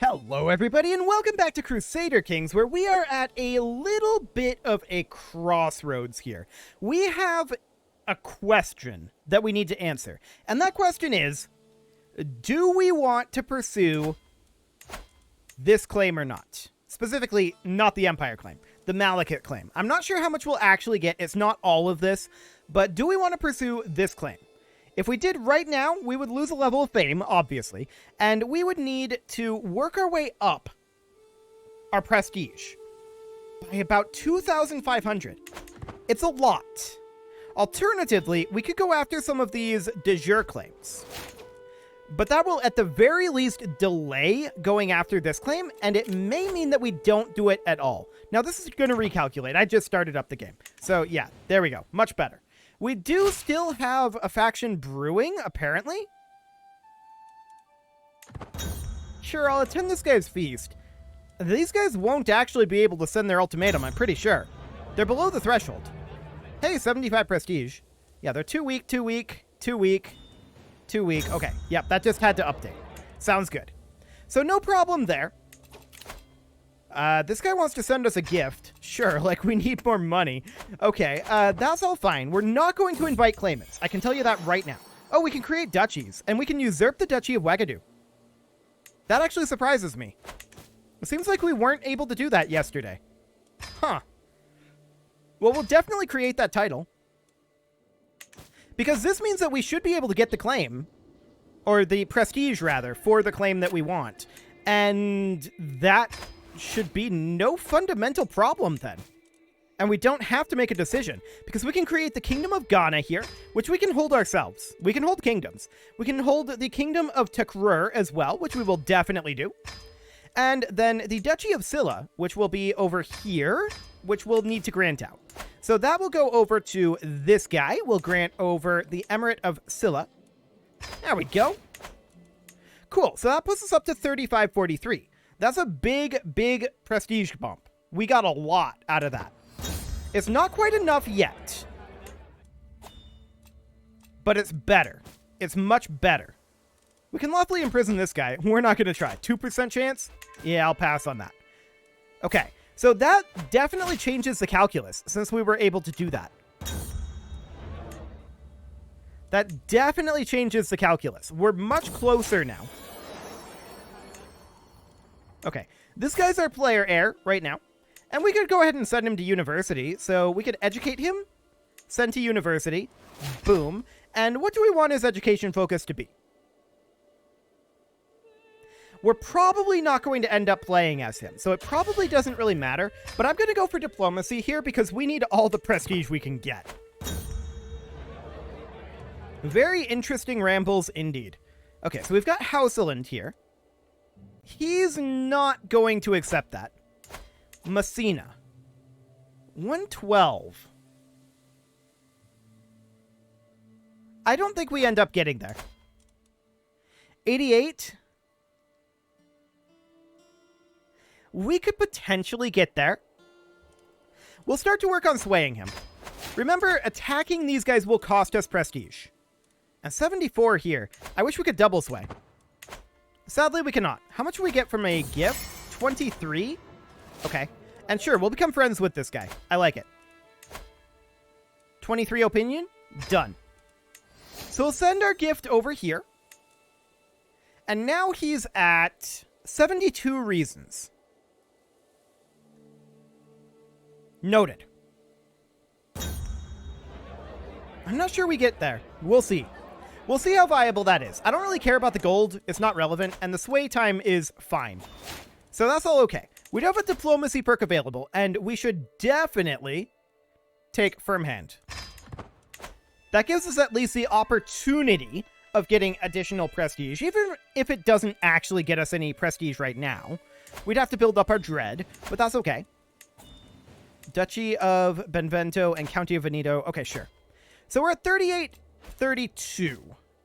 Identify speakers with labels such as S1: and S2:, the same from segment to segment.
S1: Hello everybody and welcome back to Crusader Kings, where we are at a little bit of a crossroads here. We have a question that we need to answer, and that question is, do we want to pursue this claim or not? Specifically, not the Empire claim, the Malachite claim. I'm not sure how much we'll actually get, it's not all of this, but do we want to pursue this claim? If we did right now, we would lose a level of fame, obviously, and we would need to work our way up our prestige by about 2,500. It's a lot. Alternatively, we could go after some of these de jure claims, but that will at the very least delay going after this claim, and it may mean that we don't do it at all. Now, this is going to recalculate. I just started up the game. So yeah, there we go. Much better. We do still have a faction brewing, apparently. Sure, I'll attend this guy's feast. These guys won't actually be able to send their ultimatum, I'm pretty sure. They're below the threshold. Hey, 75 prestige. Yeah, they're 2 weak, 2 weak, 2 weak, 2 weak. Okay, yep, that just had to update. Sounds good. So no problem there. This guy wants to send us a gift. Sure, like we need more money. Okay, that's all fine. We're not going to invite claimants. I can tell you that right now. Oh, we can create duchies, and we can usurp the Duchy of Wagadu. That actually surprises me. It seems like we weren't able to do that yesterday. Huh. Well, we'll definitely create that title. Because this means that we should be able to get the claim, or the prestige, rather, for the claim that we want. And that should be no fundamental problem then. And we don't have to make a decision, because we can create the Kingdom of Ghana here, which we can hold ourselves. We can hold kingdoms. We can hold the Kingdom of Takrur as well, which we will definitely do. And then the Duchy of Silla, which will be over here, which we'll need to grant out. So that will go over to this guy. We'll grant over the Emirate of Silla. There we go. Cool. So that puts us up to 3543. That's a big, big prestige bump. We got a lot out of that. It's not quite enough yet, but it's better. It's much better. We can lawfully imprison this guy. We're not going to try. 2% chance? Yeah, I'll pass on that. Okay, so that definitely changes the calculus since we were able to do that. That definitely changes the calculus. We're much closer now. Okay, this guy's our player heir right now, and we could go ahead and send him to university, so we could educate him, send to university, boom, and what do we want his education focus to be? We're probably not going to end up playing as him, so it probably doesn't really matter, but I'm going to go for diplomacy here because we need all the prestige we can get. Very interesting rambles indeed. Okay, so we've got Houseland here. He's not going to accept that. Messina. 112. I don't think we end up getting there. 88. We could potentially get there. We'll start to work on swaying him. Remember, attacking these guys will cost us prestige. And 74 here. I wish we could double sway. Sadly, we cannot. How much do we get from a gift? 23? Okay. And sure, we'll become friends with this guy. I like it. 23 opinion? Done. So we'll send our gift over here. And now he's at 72 reasons. Noted. I'm not sure we get there. We'll see. We'll see how viable that is. I don't really care about the gold. It's not relevant. And the sway time is fine. So that's all okay. We do have a diplomacy perk available. And we should definitely take firm hand. That gives us at least the opportunity of getting additional prestige. Even if it doesn't actually get us any prestige right now. We'd have to build up our dread. But that's okay. Duchy of Benevento and County of Veneto. Okay, sure. So we're at 38-32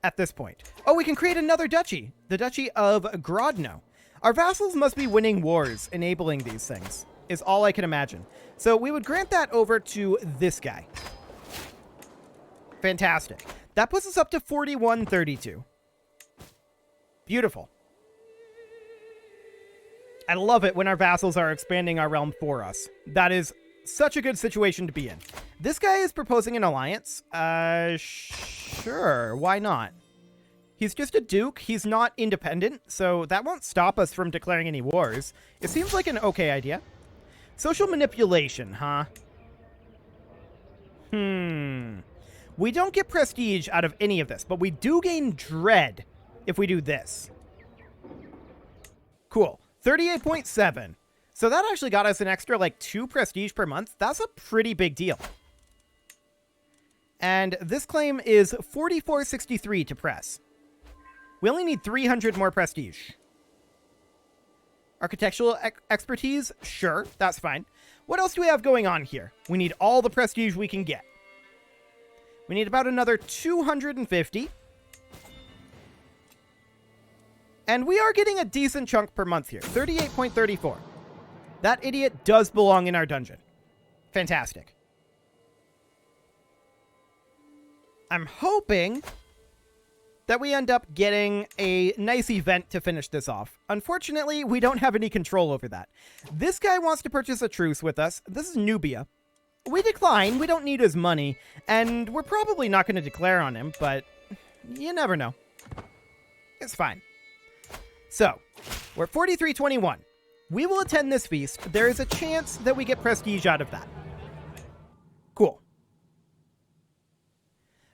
S1: at this point. Oh, we can create another duchy. The Duchy of Grodno. Our vassals must be winning wars, enabling these things, is all I can imagine. So we would grant that over to this guy. Fantastic. That puts us up to 41-32. Beautiful. I love it when our vassals are expanding our realm for us. That is such a good situation to be in. This guy is proposing an alliance. Sure, why not? He's just a duke. He's not independent, so that won't stop us from declaring any wars. It seems like an okay idea. Social manipulation, huh? We don't get prestige out of any of this, but we do gain dread if we do this. Cool. 38.7. So that actually got us an extra, like, 2 prestige per month. That's a pretty big deal. And this claim is 4463 to press. We only need 300 more prestige. Architectural expertise? Sure, that's fine. What else do we have going on here? We need all the prestige we can get. We need about another 250. And we are getting a decent chunk per month here. 38.34. That idiot does belong in our dungeon. Fantastic. I'm hoping that we end up getting a nice event to finish this off. Unfortunately, we don't have any control over that. This guy wants to purchase a truce with us. This is Nubia. We decline. We don't need his money. And we're probably not going to declare on him, but you never know. It's fine. So, we're at 4321. We will attend this feast. There is a chance that we get prestige out of that. Cool.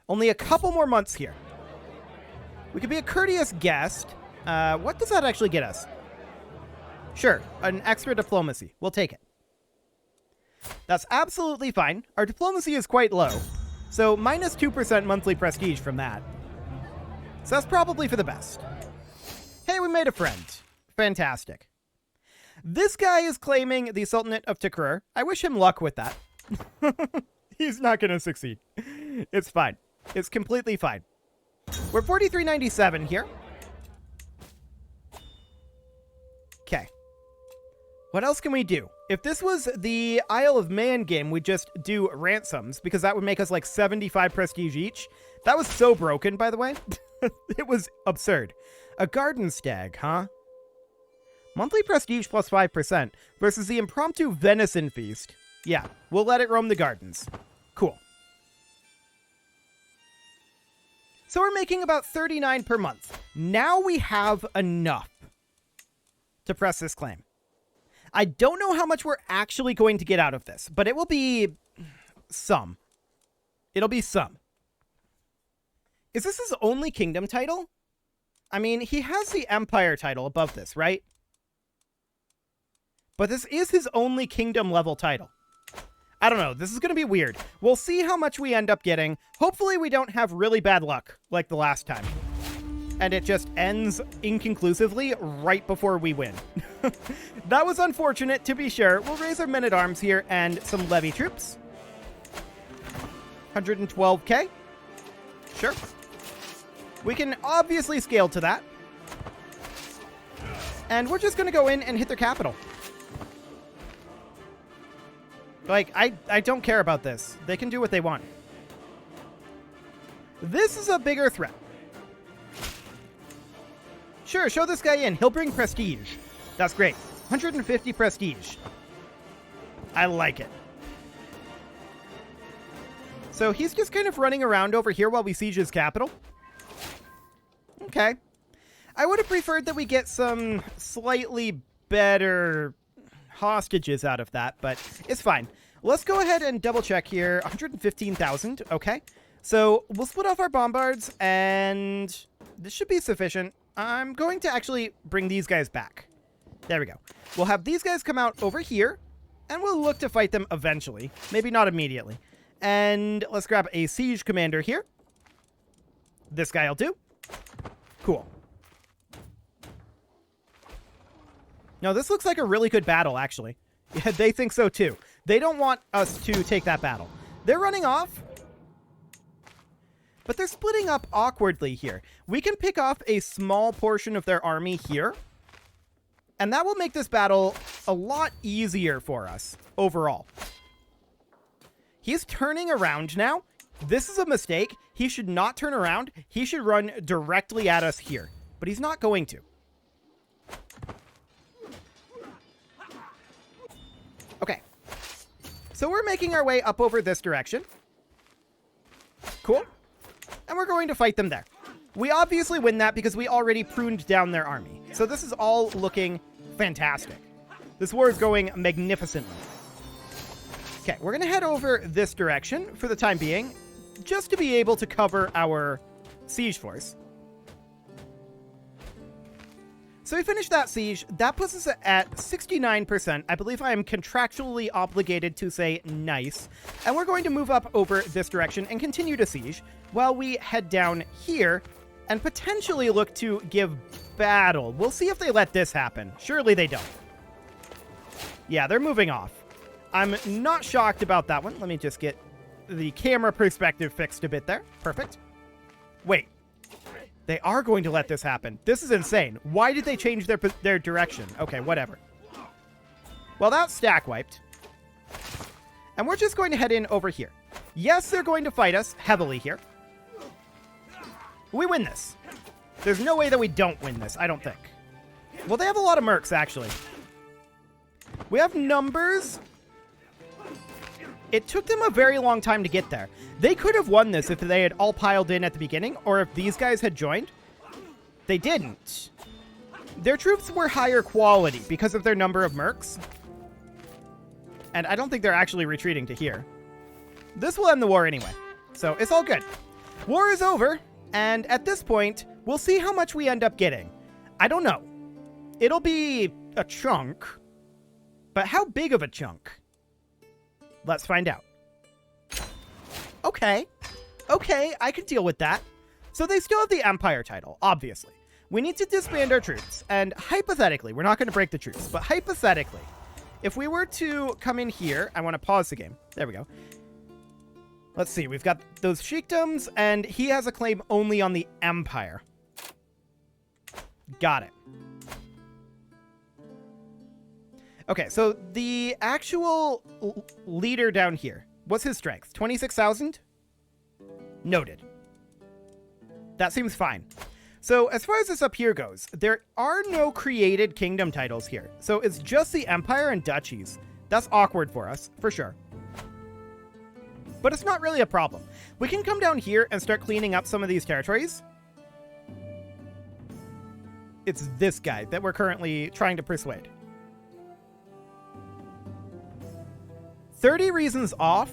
S1: Only a couple more months here. We could be a courteous guest. What does that actually get us? Sure, an extra diplomacy. We'll take it. That's absolutely fine. Our diplomacy is quite low, so minus 2% monthly prestige from that. So that's probably for the best. Hey, we made a friend. Fantastic. This guy is claiming the Sultanate of Takrur. I wish him luck with that. He's not going to succeed. It's fine. It's completely fine. We're 4397 here. Okay. What else can we do? If this was the Isle of Man game, we'd just do ransoms, because that would make us like 75 prestige each. That was so broken, by the way. It was absurd. A garden stag, huh? Monthly prestige plus 5% versus the impromptu venison feast. Yeah, we'll let it roam the gardens. Cool. So we're making about 39 per month. Now we have enough to press this claim. I don't know how much we're actually going to get out of this, but it will be some. It'll be some. Is this his only kingdom title? I mean, he has the empire title above this, right? But this is his only kingdom level title. I don't know. This is going to be weird. We'll see how much we end up getting. Hopefully we don't have really bad luck like the last time. And it just ends inconclusively right before we win. That was unfortunate, to be sure. We'll raise our men-at-arms here and some levy troops. 112k. Sure. We can obviously scale to that. And we're just going to go in and hit their capital. Like, I don't care about this. They can do what they want. This is a bigger threat. Sure, show this guy in. He'll bring prestige. That's great. 150 prestige. I like it. So he's just kind of running around over here while we siege his capital. Okay. I would have preferred that we get some slightly better hostages out of that, but it's fine. Let's go ahead and double check here. 115,000. Okay. So we'll split off our bombards, and this should be sufficient. I'm going to actually bring these guys back. There we go. We'll have these guys come out over here, and we'll look to fight them eventually. Maybe not immediately. And let's grab a siege commander here. This guy will do. Cool. No, this looks like a really good battle, actually. Yeah, they think so, too. They don't want us to take that battle. They're running off. But they're splitting up awkwardly here. We can pick off a small portion of their army here. And that will make this battle a lot easier for us overall. He's turning around now. This is a mistake. He should not turn around. He should run directly at us here. But he's not going to. So we're making our way up over this direction. Cool. And we're going to fight them there. We obviously win that because we already pruned down their army. So this is all looking fantastic. This war is going magnificently. Okay, we're going to head over this direction for the time being, just to be able to cover our siege force. So we finished that siege. That puts us at 69%. I believe I am contractually obligated to say nice. And we're going to move up over this direction and continue to siege while we head down here and potentially look to give battle. We'll see if they let this happen. Surely they don't. Yeah, they're moving off. I'm not shocked about that one. Let me just get the camera perspective fixed a bit there. Perfect. Wait. They are going to let this happen. This is insane. Why did they change their direction? Okay, whatever. Well, that's stack wiped. And we're just going to head in over here. Yes, they're going to fight us heavily here. We win this. There's no way that we don't win this, I don't think. Well, they have a lot of mercs, actually. We have numbers. It took them a very long time to get there. They could have won this if they had all piled in at the beginning, or if these guys had joined. They didn't. Their troops were higher quality because of their number of mercs. And I don't think they're actually retreating to here. This will end the war anyway, so it's all good. War is over, and at this point, we'll see how much we end up getting. I don't know. It'll be a chunk, but how big of a chunk? Let's find out. Okay. Okay, I can deal with that. So they still have the Empire title, obviously. We need to disband our troops, and hypothetically, we're not going to break the truce, but hypothetically, if we were to come in here, I want to pause the game. There we go. Let's see, we've got those sheikdoms, and he has a claim only on the Empire. Got it. Okay, so the actual leader down here, what's his strength? 26,000? Noted. That seems fine. So as far as this up here goes, there are no created kingdom titles here. So it's just the Empire and duchies. That's awkward for us, for sure. But it's not really a problem. We can come down here and start cleaning up some of these territories. It's this guy that we're currently trying to persuade. 30 reasons off.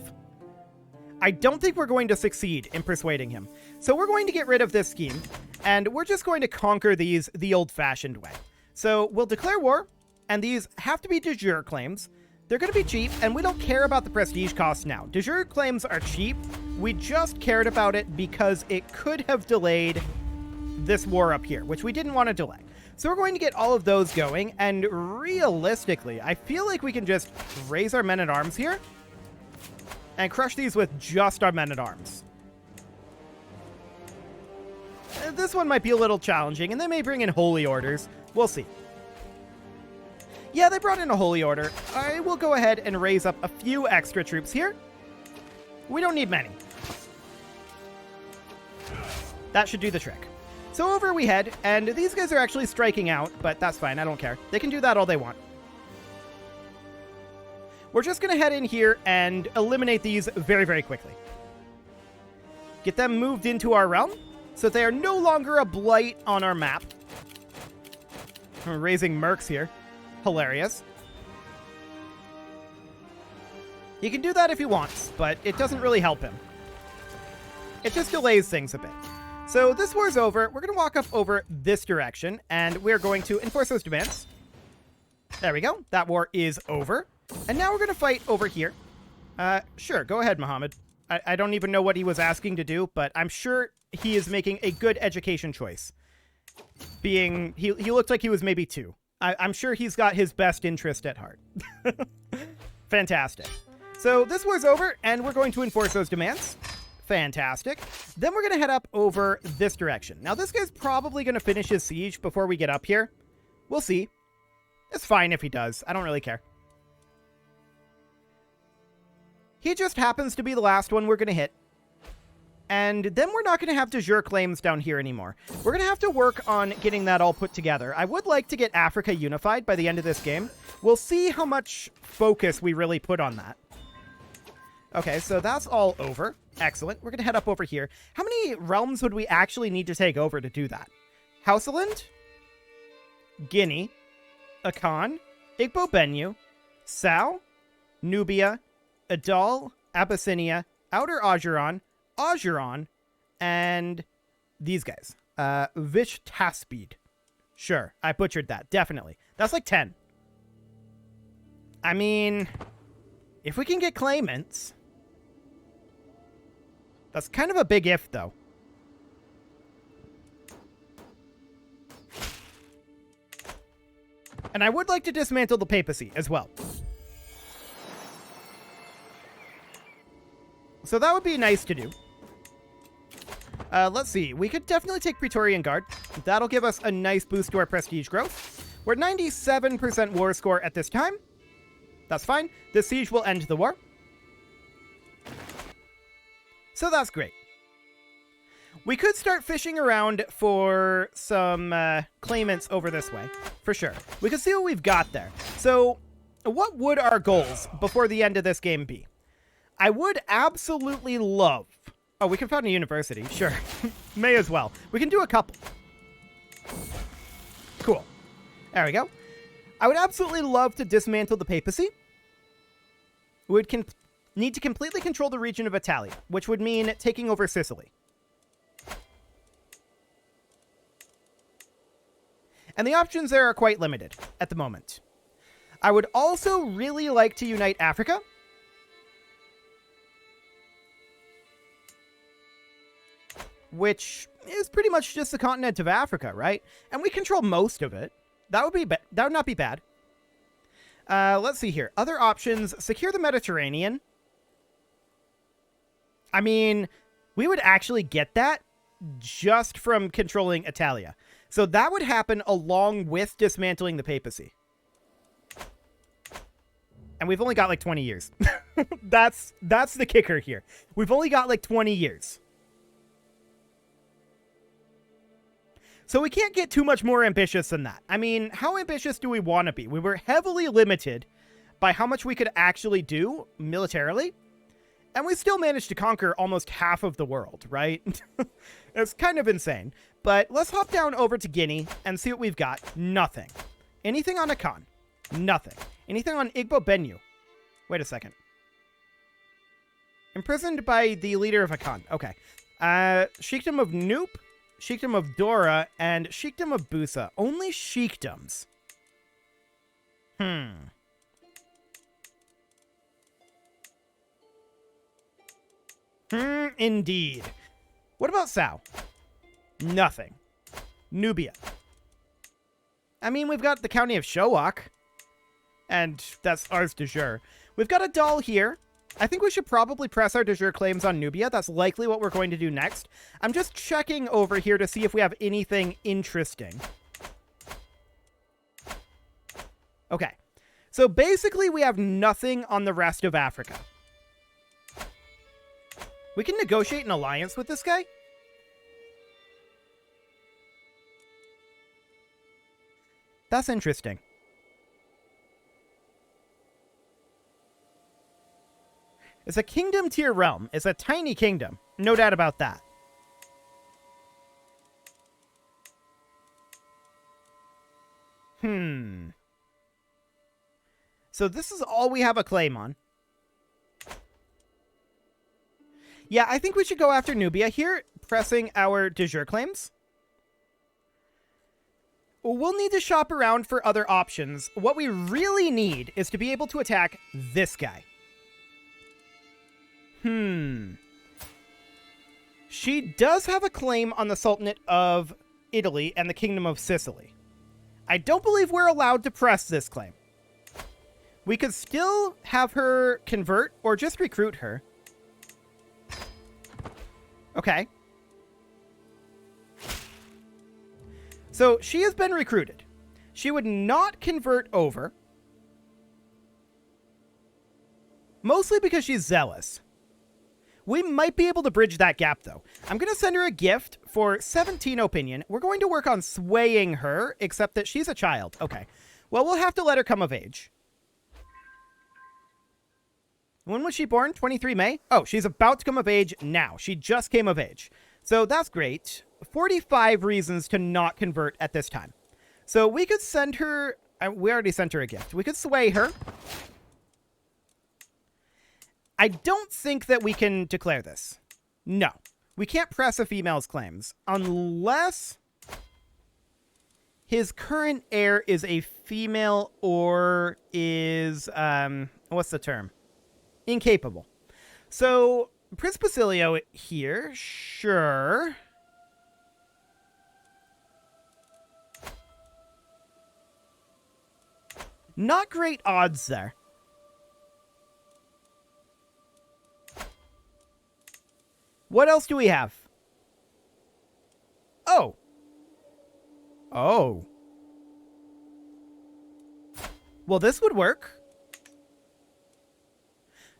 S1: I don't think we're going to succeed in persuading him. So we're going to get rid of this scheme, and we're just going to conquer these the old-fashioned way. So we'll declare war, and these have to be de jure claims. They're going to be cheap, and we don't care about the prestige costs now. De jure claims are cheap. We just cared about it because it could have delayed this war up here, which we didn't want to delay. So we're going to get all of those going, and realistically, I feel like we can just raise our men-at-arms here and crush these with just our men-at-arms. This one might be a little challenging, and they may bring in holy orders. We'll see. Yeah, they brought in a holy order. I will go ahead and raise up a few extra troops here. We don't need many. That should do the trick. So over we head, and these guys are actually striking out, but that's fine, I don't care. They can do that all they want. We're just going to head in here and eliminate these very, very quickly. Get them moved into our realm, so they are no longer a blight on our map. We're raising mercs here. Hilarious. He can do that if he wants, but it doesn't really help him. It just delays things a bit. So this war's over. We're going to walk up over this direction, and we're going to enforce those demands. There we go. That war is over. And now we're going to fight over here. Sure, go ahead, Muhammad. I don't even know what he was asking to do, but I'm sure he is making a good education choice. He looked like he was maybe 2. I'm sure he's got his best interest at heart. Fantastic. So this war's over, and we're going to enforce those demands. Fantastic. Then we're going to head up over this direction. Now, this guy's probably going to finish his siege before we get up here. We'll see. It's fine if he does. I don't really care. He just happens to be the last one we're going to hit. And then we're not going to have de jure claims down here anymore. We're going to have to work on getting that all put together. I would like to get Africa unified by the end of this game. We'll see how much focus we really put on that. Okay, so that's all over. Excellent. We're going to head up over here. How many realms would we actually need to take over to do that? Houseland, Guinea, Akan, Igbo Benue, Sao, Nubia, Adal, Abyssinia, Outer Ajuran, and these guys. Vish Taspid. Sure, I butchered that. Definitely. That's like 10. I mean, if we can get claimants... That's kind of a big if, though. And I would like to dismantle the papacy as well. So that would be nice to do. Let's see. We could definitely take Praetorian Guard. That'll give us a nice boost to our prestige growth. We're 97% war score at this time. That's fine. This siege will end the war. So that's great. We could start fishing around for some claimants over this way, for sure. We could see what we've got there. So what would our goals before the end of this game be? I would absolutely love... Oh, we can found a university. Sure. May as well. We can do a couple. Cool. There we go. I would absolutely love to dismantle the papacy. We would need to completely control the region of Italia, which would mean taking over Sicily. And the options there are quite limited at the moment. I would also really like to unite Africa. Which is pretty much just the continent of Africa, right? And we control most of it. That would not be bad. Let's see here. Other options. Secure the Mediterranean. I mean, we would actually get that just from controlling Italia. So that would happen along with dismantling the papacy. And we've only got like 20 years. That's the kicker here. We've only got like 20 years. So we can't get too much more ambitious than that. I mean, how ambitious do we want to be? We were heavily limited by how much we could actually do militarily. And we still managed to conquer almost half of the world, right? It's kind of insane. But let's hop down over to Guinea and see what we've got. Nothing. Anything on Akan? Nothing. Anything on Igbo Benue? Wait a second. Imprisoned by the leader of Akan. Okay. Sheikdom of Noop, Sheikdom of Dora, and Sheikdom of Busa. Only sheikdoms. Indeed. What about Sao? Nothing. Nubia. I mean, we've got the county of Showak. And that's ours de jure. We've got a doll here. I think we should probably press our de jure claims on Nubia. That's likely what we're going to do next. I'm just checking over here to see if we have anything interesting. Okay. So basically we have nothing on the rest of Africa. We can negotiate an alliance with this guy? That's interesting. It's a kingdom tier realm. It's a tiny kingdom. No doubt about that. So this is all we have a claim on. Yeah, I think we should go after Nubia here, pressing our de jure claims. We'll need to shop around for other options. What we really need is to be able to attack this guy. She does have a claim on the Sultanate of Italy and the Kingdom of Sicily. I don't believe we're allowed to press this claim. We could still have her convert or just recruit her. Okay. So she has been recruited. She would not convert over. Mostly because she's zealous. We might be able to bridge that gap, though. I'm going to send her a gift for 17 opinion. We're going to work on swaying her, except that she's a child. Okay. Well, we'll have to let her come of age. When was she born? 23 May? Oh, she's about to come of age now. She just came of age. So that's great. 45 reasons to not convert at this time. So we could send her... we already sent her a gift. We could sway her. I don't think that we can declare this. No. We can't press a female's claims unless his current heir is a female or is... what's the term? Incapable. So, Prince Basilio here, sure. Not great odds there. What else do we have? Oh. Oh. Well, this would work.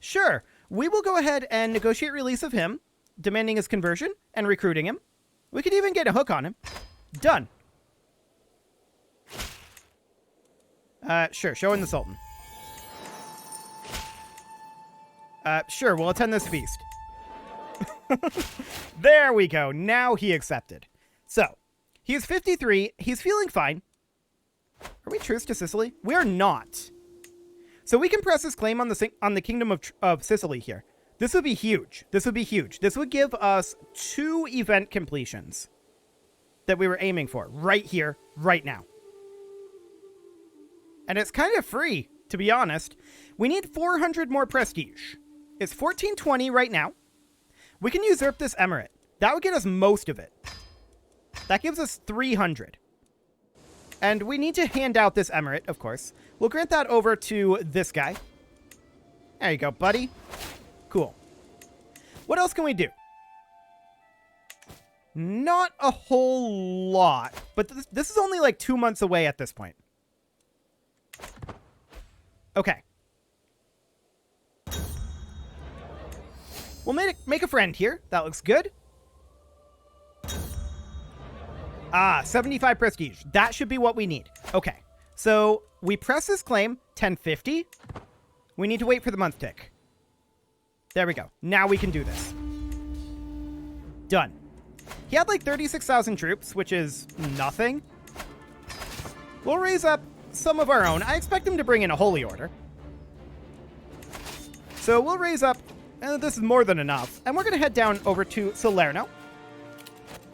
S1: Sure, we will go ahead and negotiate release of him, demanding his conversion and recruiting him. We could even get a hook on him. Done. Sure, show in the Sultan. Sure, we'll attend this feast. There we go. Now he accepted. So, he's 53. He's feeling fine. Are we truce to Sicily? We are not. So we can press his claim on the kingdom of Sicily here. This would be huge. This would be huge. This would give us 2 event completions that we were aiming for right here, right now. And it's kind of free, to be honest. We need 400 more prestige. It's 1420 right now. We can usurp this emirate. That would get us most of it. That gives us 300. And we need to hand out this emirate, of course. We'll grant that over to this guy. There you go, buddy. Cool. What else can we do? Not a whole lot. But this is only like 2 months away at this point. Okay. We'll make a friend here. That looks good. Ah, 75 prestige. That should be what we need. Okay. So we press this claim, 1050. We need to wait for the month tick. There we go. Now we can do this. Done. He had like 36,000 troops, which is nothing. We'll raise up some of our own. I expect him to bring in a holy order. So we'll raise up... this is more than enough. And we're going to head down over to Salerno.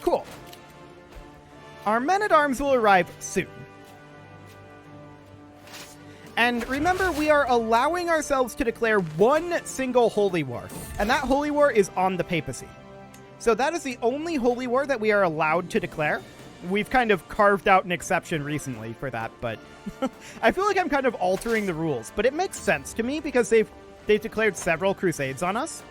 S1: Cool. Our men-at-arms will arrive soon. And remember, we are allowing ourselves to declare one single holy war. And that holy war is on the papacy. So that is the only holy war that we are allowed to declare. We've kind of carved out an exception recently for that, but I feel like I'm kind of altering the rules. But it makes sense to me because they've declared several crusades on us.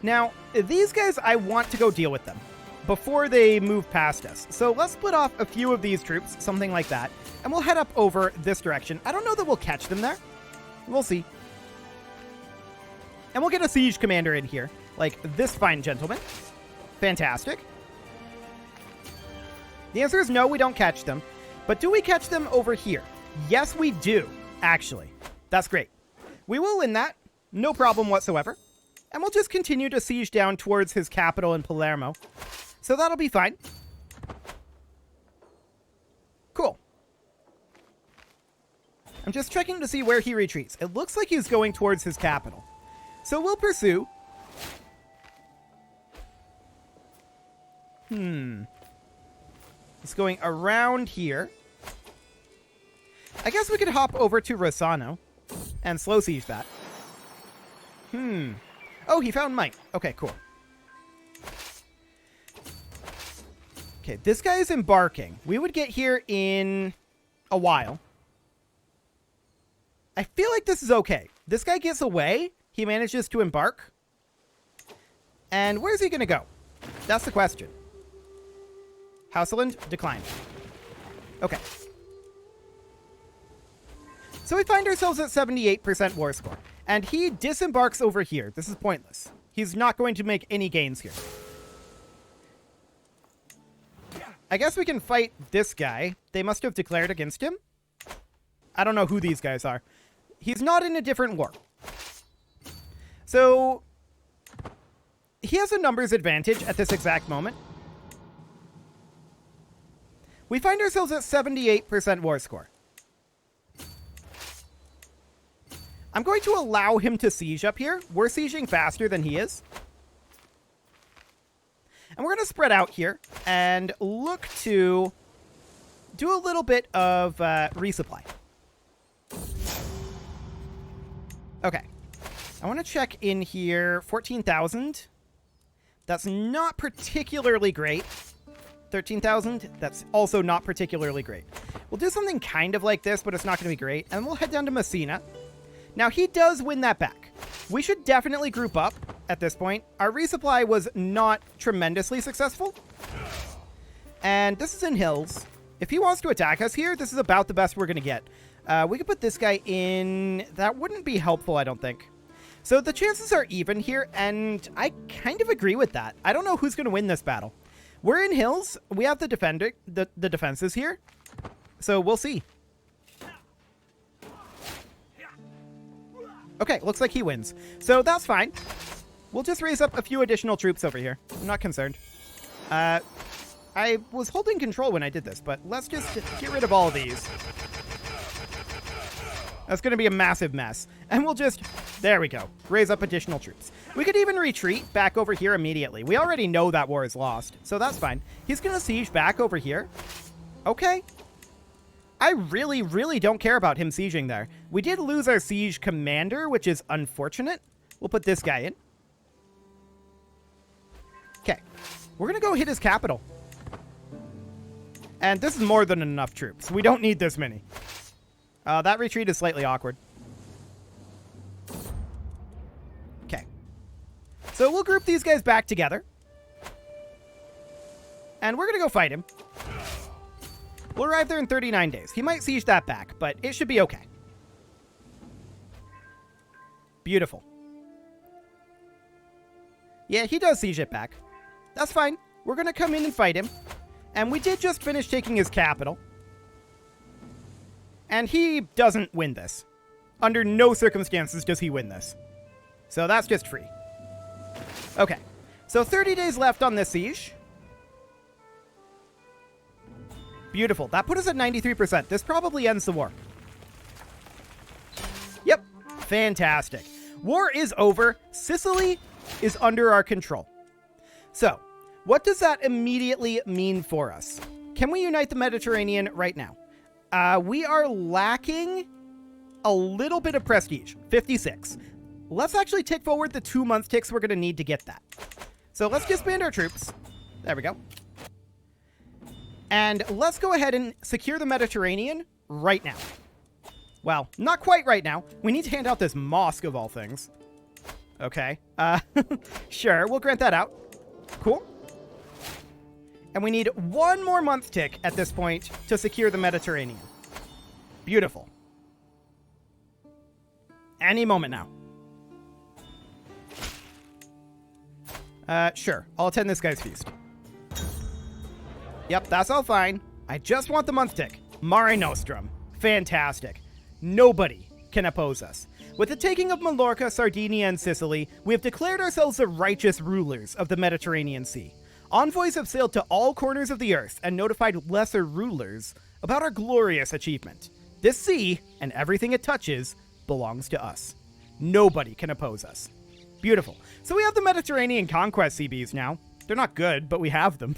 S1: Now, these guys, I want to go deal with them before they move past us. So let's split off a few of these troops, something like that, and we'll head up over this direction. I don't know that we'll catch them there. We'll see. And we'll get a siege commander in here, like this fine gentleman. Fantastic. The answer is no, we don't catch them. But do we catch them over here? Yes, we do, actually. That's great. We will win that. No problem whatsoever. And we'll just continue to siege down towards his capital in Palermo. So that'll be fine. Cool. I'm just checking to see where he retreats. It looks like he's going towards his capital. So we'll pursue. It's going around here. I guess we could hop over to Rossano and slow siege that. Oh, he found Mike. Okay, cool. Okay, this guy is embarking. We would get here in a while. I feel like this is okay. This guy gets away. He manages to embark. And where's he going to go? That's the question. Houseland declined. Okay. So we find ourselves at 78% war score. And he disembarks over here. This is pointless. He's not going to make any gains here. I guess we can fight this guy. They must have declared against him. I don't know who these guys are. He's not in a different war. So he has a numbers advantage at this exact moment. We find ourselves at 78% war score. I'm going to allow him to siege up here. We're sieging faster than he is. And we're going to spread out here and look to do a little bit of resupply. Okay. I want to check in here. 14,000. That's not particularly great. 13,000. That's also not particularly great. We'll do something kind of like this, but it's not going to be great. And we'll head down to Messina. Now, he does win that back. We should definitely group up at this point. Our resupply was not tremendously successful. And this is in hills. If he wants to attack us here, this is about the best we're going to get. We could put this guy in. That wouldn't be helpful, I don't think. So the chances are even here, and I kind of agree with that. I don't know who's going to win this battle. We're in hills. We have the defenses here. So we'll see. Okay, looks like he wins. So that's fine. We'll just raise up a few additional troops over here. I'm not concerned. I was holding control when I did this, but let's just get rid of all of these. That's going to be a massive mess. And we'll just... There we go. Raise up additional troops. We could even retreat back over here immediately. We already know that war is lost, so that's fine. He's going to siege back over here. Okay. I really, really don't care about him sieging there. We did lose our siege commander, which is unfortunate. We'll put this guy in. Okay. We're going to go hit his capital. And this is more than enough troops. We don't need this many. That retreat is slightly awkward. Okay. So we'll group these guys back together. And we're going to go fight him. We'll arrive there in 39 days. He might siege that back, but it should be okay. Beautiful. Yeah, he does siege it back. That's fine. We're going to come in and fight him. And we did just finish taking his capital. And he doesn't win this. Under no circumstances does he win this. So that's just free. Okay. So 30 days left on this siege. Beautiful. That put us at 93%. This probably ends the war. Yep. Fantastic. War is over. Sicily is under our control. So, what does that immediately mean for us? Can we unite the Mediterranean right now? We are lacking a little bit of prestige. 56. Let's actually tick forward the 2-month ticks we're going to need to get that. So let's disband our troops. There we go. And let's go ahead and secure the Mediterranean right now. Well, not quite right now. We need to hand out this mosque of all things. Okay. Sure, we'll grant that out. Cool. And we need 1 more month tick at this point to secure the Mediterranean. Beautiful. Any moment now. Sure. I'll attend this guy's feast. Yep, that's all fine. I just want the month tick. Mare nostrum. Fantastic. Nobody can oppose us. With the taking of Mallorca, Sardinia, and Sicily, we have declared ourselves the righteous rulers of the Mediterranean Sea. Envoys have sailed to all corners of the earth and notified lesser rulers about our glorious achievement. This sea, and everything it touches, belongs to us. Nobody can oppose us. Beautiful. So we have the Mediterranean conquest CBs now. They're not good, but we have them.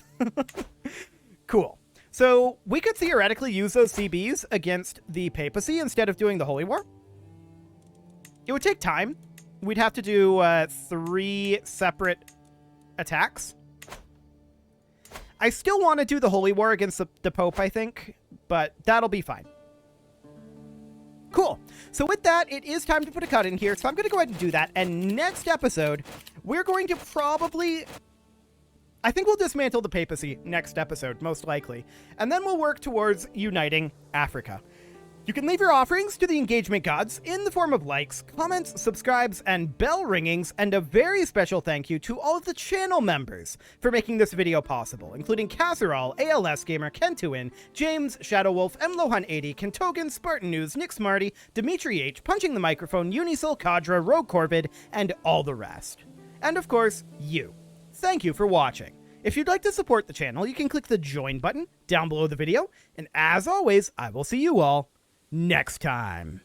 S1: Cool. So we could theoretically use those CBs against the papacy instead of doing the Holy War. It would take time. We'd have to do 3 separate attacks. I still want to do the Holy War against the Pope, I think, but that'll be fine. Cool. So with that, it is time to put a cut in here, so I'm going to go ahead and do that. And next episode, we're going to probably... I think we'll dismantle the papacy next episode, most likely. And then we'll work towards uniting Africa. You can leave your offerings to the engagement gods in the form of likes, comments, subscribes, and bell ringings, and a very special thank you to all of the channel members for making this video possible, including Casserole, ALS Gamer, Kentuin, James, Shadowwolf, MLohan80, Kentogan, Spartan News, Nick Smarty, Dimitri H, Punching the Microphone, Unisil, Kadra, Rogue Corvid, and all the rest. And of course, you. Thank you for watching. If you'd like to support the channel, you can click the join button down below the video, and as always, I will see you all next time.